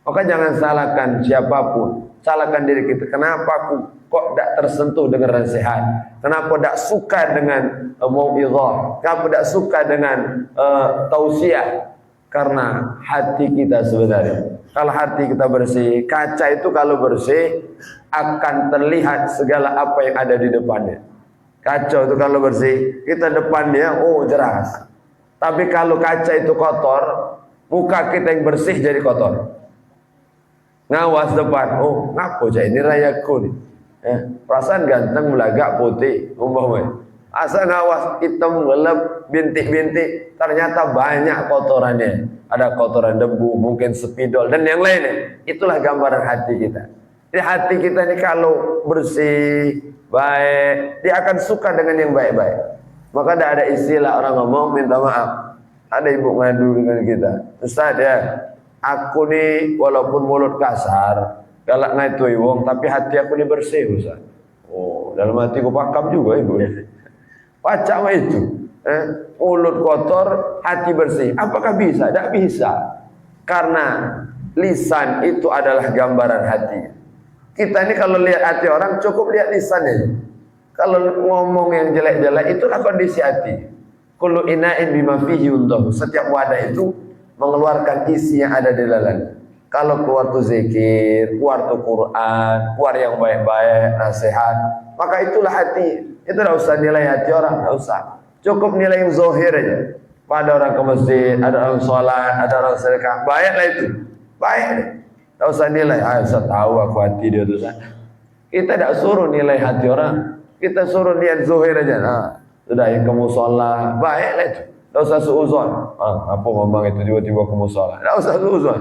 Maka jangan salahkan siapapun, salahkan diri kita. Kenapa aku kok tidak tersentuh dengan nasihat? Kenapa tidak suka dengan mau'izah? Kenapa tidak suka dengan tausiah? Karena hati kita sebenarnya, kalau hati kita bersih, kaca itu kalau bersih akan terlihat segala apa yang ada di depannya. Kaca itu kalau bersih, kita depannya jelas. Tapi kalau kaca itu kotor, muka kita yang bersih jadi kotor. Ngawas depan, ngapa cak ini rayaku nih? Perasaan ganteng belagak putih, umpamanya. Asal ngawas hitam gelap bintik-bintik, ternyata banyak kotorannya. Ada kotoran debu, mungkin spidol dan yang lainnya. Itulah gambaran hati kita. Jadi hati kita ini kalau bersih, baik, dia akan suka dengan yang baik-baik. Maka tidak ada istilah orang ngomong minta maaf. Ada ibu ngadu dengan kita, Ustaz ya, aku nih walaupun mulut kasar, galak ngaitui wong, tapi hati aku ini bersih Ustaz. Dalam hatiku pakam juga ibu. Pacak mah itu. Mulut kotor, hati bersih. Apakah bisa? Tidak bisa. Karena lisan itu adalah gambaran hati. Kita ini kalau lihat hati orang cukup lihat lisannya. Kalau ngomong yang jelek-jelek itulah kondisi hati. Kullu ina'in bima fihi undahu. Setiap wadah itu mengeluarkan isi yang ada di dalamnya. Kalau keluar tuh zikir, keluar tuh Quran, keluar yang baik-baik, nasihat, maka itulah hati. Itu tidak usah nilai hati orang, tidak usah. Cukup nilai yang zahir aja. Ada orang ke masjid, ada orang sholat, ada orang sedekah, baiklah itu. Baik deh. Tidak usah nilai. Saya tahu aku hati dia tuh. Kita tidak suruh nilai hati orang. Kita suruh lihat zahir aja. Sudah yang kamu sholat, baiklah itu. Tidak usah suuzon. Apa ngomong itu tiba-tiba kamu sholat? Tidak usah suuzon.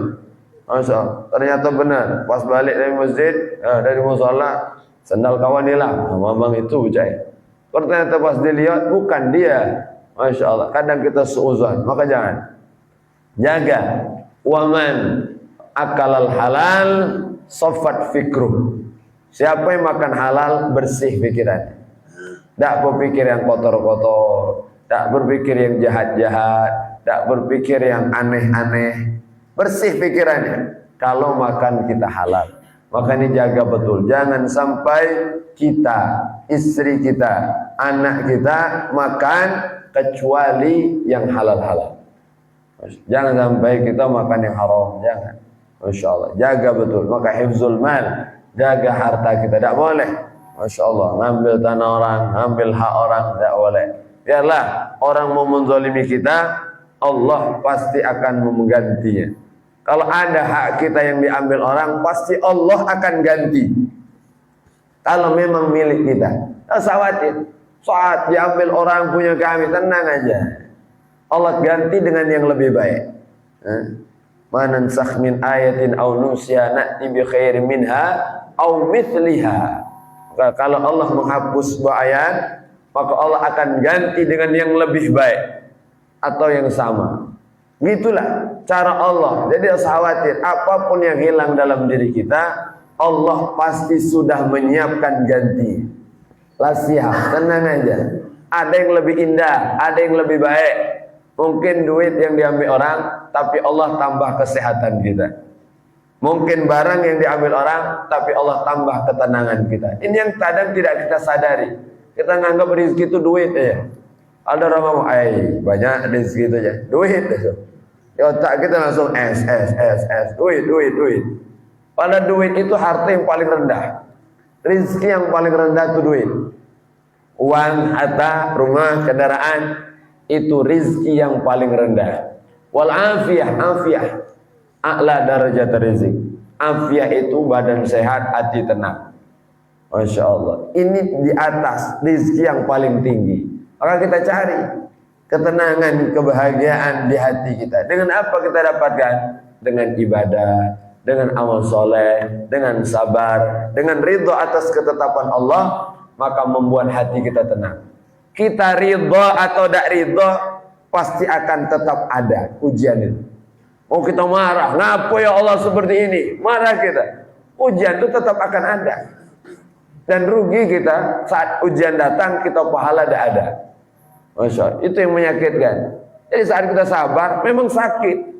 Ternyata benar. Pas balik dari masjid, dari musola, sandal kawan hilang. Ngomong itu percaya. Ternyata pas dilihat bukan dia. Masya Allah. Kadang kita suuzon. Maka jangan. Jaga. Waman akalal halal sofat fikruh. Siapa yang makan halal bersih pikirannya. Tidak berpikir yang kotor-kotor, tidak berpikir yang jahat-jahat, tidak berpikir yang aneh-aneh. Bersih pikirannya. Kalau makan kita halal. Maka ini jaga betul. Jangan sampai kita, istri kita, anak kita makan kecuali yang halal-halal. Jangan sampai kita makan yang haram. Jangan. Masya Allah. Jaga betul. Maka hifzul mal. Jaga harta kita. Tidak boleh. Masya Allah. Ngambil tanah orang, ngambil hak orang. Tidak boleh. Biarlah orang mau menzalimi kita, Allah pasti akan menggantinya. Kalau ada hak kita yang diambil orang, pasti Allah akan ganti. Kalau memang milik kita, tak usah khawatir. Saat diambil orang punya kami, tenang aja. Allah ganti dengan yang lebih baik. Manansakh min ayatin aw nusya na'ti bi khairin minha aw mithliha. Kalau Allah menghapus sebuah ayat, maka Allah akan ganti dengan yang lebih baik atau yang sama. Gitulah cara Allah. Jadi jangan khawatir, apapun yang hilang dalam diri kita, Allah pasti sudah menyiapkan ganti. Lasiah, tenang aja. Ada yang lebih indah, ada yang lebih baik. Mungkin duit yang diambil orang, tapi Allah tambah kesehatan kita. Mungkin barang yang diambil orang, tapi Allah tambah ketenangan kita. Ini yang kadang tidak kita sadari. Kita nganggap rezeki itu duit aja. Ada orang ngomong, banyak rezeki itu aja. Duit itu. Di otak kita langsung duit. Pada duit itu harta yang paling rendah. Rezeki yang paling rendah itu duit. Uang, harta, rumah, kendaraan, itu rezeki yang paling rendah. Wal afiyah, a'la darajat rezeki. Afiyah itu badan sehat, hati tenang. Masya Allah. Ini di atas rezeki yang paling tinggi. Maka kita cari ketenangan, kebahagiaan di hati kita. Dengan apa kita dapatkan? Dengan ibadah, dengan amal soleh, dengan sabar, dengan ridho atas ketetapan Allah, maka membuat hati kita tenang. Kita ridho atau tidak ridho, pasti akan tetap ada ujian itu. Oh kita marah, ngapa ya Allah seperti ini? Marah kita. Ujian itu tetap akan ada. Dan rugi kita saat ujian datang, kita pahala tidak ada. Masya Allah, itu yang menyakitkan. Jadi saat kita sabar, memang sakit.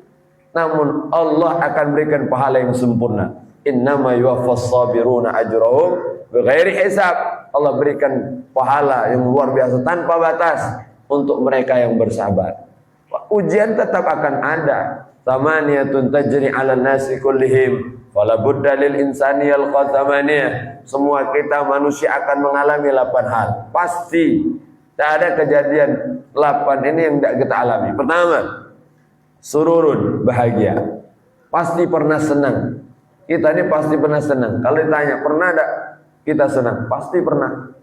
namun Allah akan berikan pahala yang sempurna. Innama yuwaffas sabiruna ajrahum bighairi hisab. Allah berikan pahala yang luar biasa tanpa batas untuk mereka yang bersabar. Ujian tetap akan ada. Thamaniyatun tajri 'alan nasi kullihim fala budda lil insani yalqa thamaniyah. Semua kita manusia akan mengalami 8 hal. Pasti tidak ada kejadian 8 ini yang tidak kita alami. Pertama, sururun, bahagia. Pasti pernah senang. Kita ini pasti pernah senang. Kalau ditanya, pernah tidak kita senang? Pasti pernah.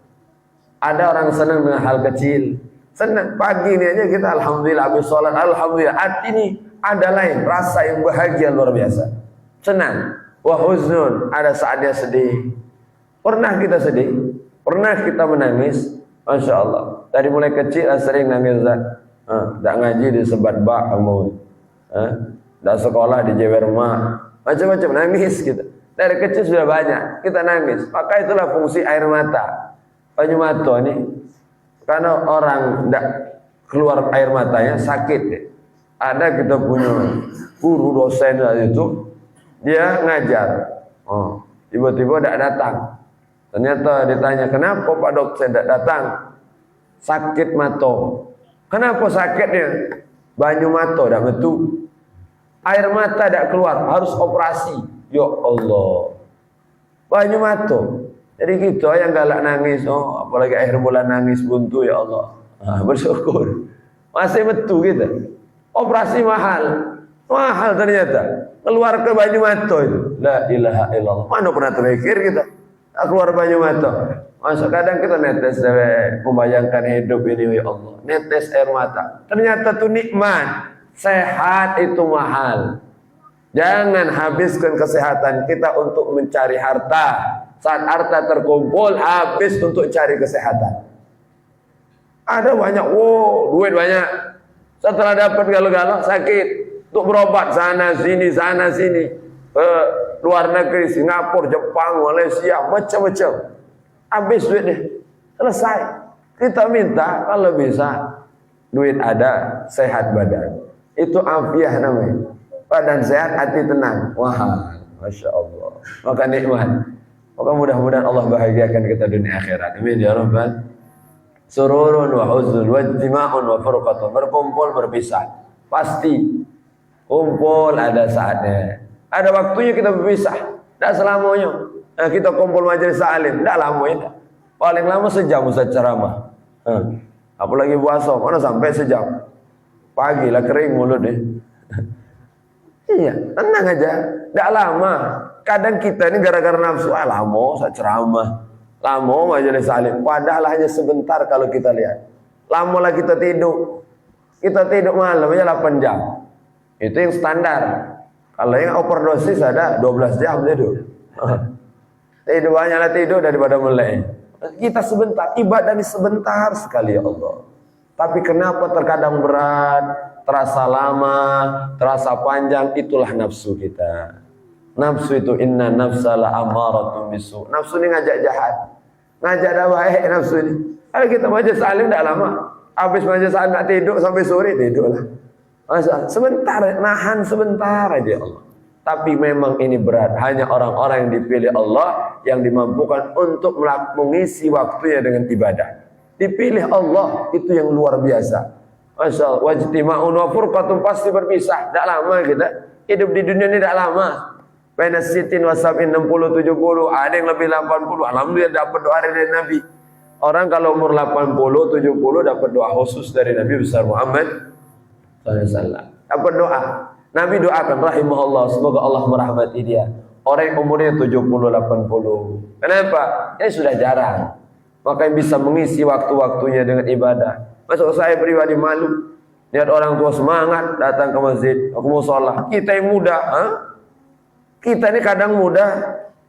Ada orang senang dengan hal kecil. Senang. Pagi ini aja kita alhamdulillah habis sholat. Alhamdulillah. Hati ini ada lain. Rasa yang bahagia luar biasa. Senang. Wa huznun. Ada saatnya sedih. Pernah kita sedih? Pernah kita menangis? Masya Allah. Dari mulai kecil sering nangis. Tak ngaji disebat bak kamu. Tak sekolah di jewer mak. Macam-macam nangis kita. Dari kecil sudah banyak kita nangis. Maka itulah fungsi air mata. Banyu mata ini karena orang tidak keluar air matanya sakit. Ada kita punya guru dosen itu dia ngajar. Tiba-tiba tidak datang. Ternyata ditanya, kenapa Pak Dokter tidak datang? Sakit mata. Kenapa sakitnya? Banyu mata tidak betul. Air mata tidak keluar, harus operasi. Ya Allah. Banyu mata. Jadi kita yang galak nangis, apalagi akhir bulan nangis buntu, ya Allah. Bersyukur. Masih betul kita. Operasi mahal. Mahal ternyata. Keluar ke banyu mata itu. La ilaha illallah. Mana pernah terpikir kita? Keluar banyu mata. Masa kadang kita netes membayangkan hidup ini, ya Allah. Netes air mata. Ternyata itu nikmat. Sehat itu mahal. Jangan habiskan kesehatan kita untuk mencari harta. Saat harta terkumpul, habis untuk cari kesehatan. Ada banyak, duit banyak. Setelah dapat galau-galau, sakit. Untuk berobat sana sini. Luar negeri, Singapura, Jepang, Malaysia, macam-macam. Habis duitnya. Selesai. Kita minta, kalau bisa, duit ada, sehat badan. Itu afiah namanya. Badan sehat, hati tenang. Wah, Masya Allah. Maka nikmat. Maka mudah-mudahan Allah bahagiakan kita dunia akhirat. Amin ya Rabbal. Sururun wa huznun wa ijtima'un wa furqatun. Berkumpul, berpisah. Pasti. Kumpul ada saatnya. Ada waktunya kita berpisah. Tidak selamanya. Kita kumpul majelis salim. Tidak lamanya. Paling lama sejam Ustaz ceramah. Apalagi puasa. Mana sampai sejam. Pagi lah kering mulut deh. Iya, tenang aja. Tidak lama. Kadang kita ini gara-gara nafsu. Lama saya ceramah. Lama majelis salim. Padahal hanya sebentar kalau kita lihat. Lama lah kita tidur. Kita tidur malam aja 8 jam. Itu yang standar. Kalau yang overdosis ada 12 jam tidur. Tidur banyaklah tidur daripada melek. Kita sebentar. Ibadah ini sebentar sekali ya Allah. Tapi kenapa terkadang berat, terasa lama, terasa panjang, itulah nafsu kita. Nafsu itu inna nafsala amaratun bisu. Nafsu ini ngajak jahat. Ngajak dah baik nafsu ini. Kalau kita majelis salim tidak lama. Habis majelis salim nak tidur sampai sore, tidurlah. Sebentar, nahan sebentar aja Allah. Tapi memang ini berat. Hanya orang-orang yang dipilih Allah yang dimampukan untuk mengisi waktunya dengan ibadah. Dipilih Allah, itu yang luar biasa. Masya Allah. Wajtima'un wa furqatun, pasti berpisah. Tak lama kita. Hidup di dunia ini tak lama. Baina sitin wa sab'in, 60-70. Ada yang lebih 80. Alhamdulillah dapat doa dari Nabi. Orang kalau umur 80-70 dapat doa khusus dari Nabi besar Muhammad SAW. Dapat doa. Nabi doakan rahimahullah, semoga Allah merahmati dia. Orang yang umurnya 70-80. Kenapa? Ini sudah jarang. Maka yang bisa mengisi waktu-waktunya dengan ibadah. Masuk saya pribadi malu. Lihat orang tua semangat datang ke masjid. Aku mau sholat. Kita yang muda. Kita ini kadang muda.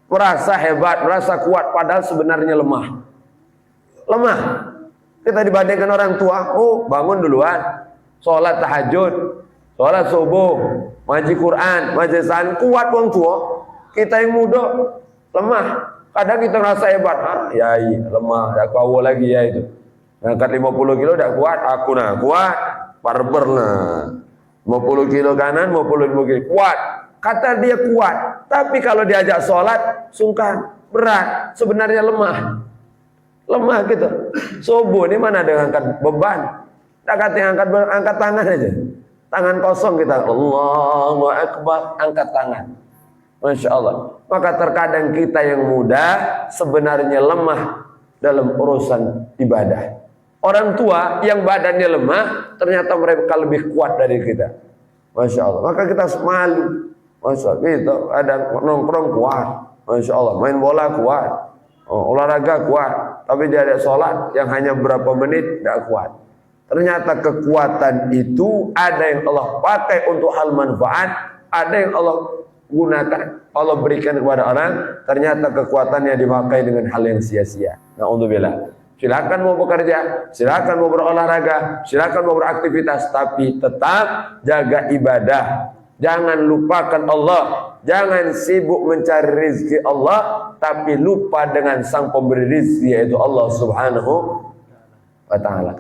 Merasa hebat, merasa kuat. Padahal sebenarnya lemah. Lemah. Kita dibandingkan orang tua. Oh, bangun duluan. Sholat tahajud. Sholat subuh. Ngaji Quran. Majelis salim. Kuat orang tua. Kita yang muda. Lemah. Kadang kita merasa hebat. Yai, lemah. Dah kau lagi ya itu. Angkat 50 kilo dah kuat. Aku nak kuat. Barber lah. 50 kilo kanan, 50 kilo kuat. Kata dia kuat, tapi kalau diajak sholat sungkan, berat, sebenarnya lemah. Lemah gitu. Subuh ini mana ada yang angkat beban? Tak kata angkat tangan aja. Tangan kosong kita. Allahu Akbar, angkat tangan. Masya Allah. Maka terkadang kita yang muda sebenarnya lemah dalam urusan ibadah. Orang tua yang badannya lemah ternyata mereka lebih kuat dari kita. Masya Allah. Maka kita malu. Masya Allah. Kita ada nongkrong kuat. Masya Allah. Main bola kuat. Olahraga kuat. Tapi dia ada sholat yang hanya berapa menit tidak kuat. Ternyata kekuatan itu ada yang Allah pakai untuk hal manfaat, ada yang Allah gunakan, Allah berikan kepada orang, ternyata kekuatannya dipakai dengan hal yang sia-sia. Na'udzubillah. Silakan mau bekerja, silakan mau berolahraga, silakan mau beraktivitas, tapi tetap jaga ibadah. Jangan lupakan Allah, jangan sibuk mencari rizki Allah, tapi lupa dengan sang pemberi rizki yaitu Allah Subhanahu wa Ta'ala.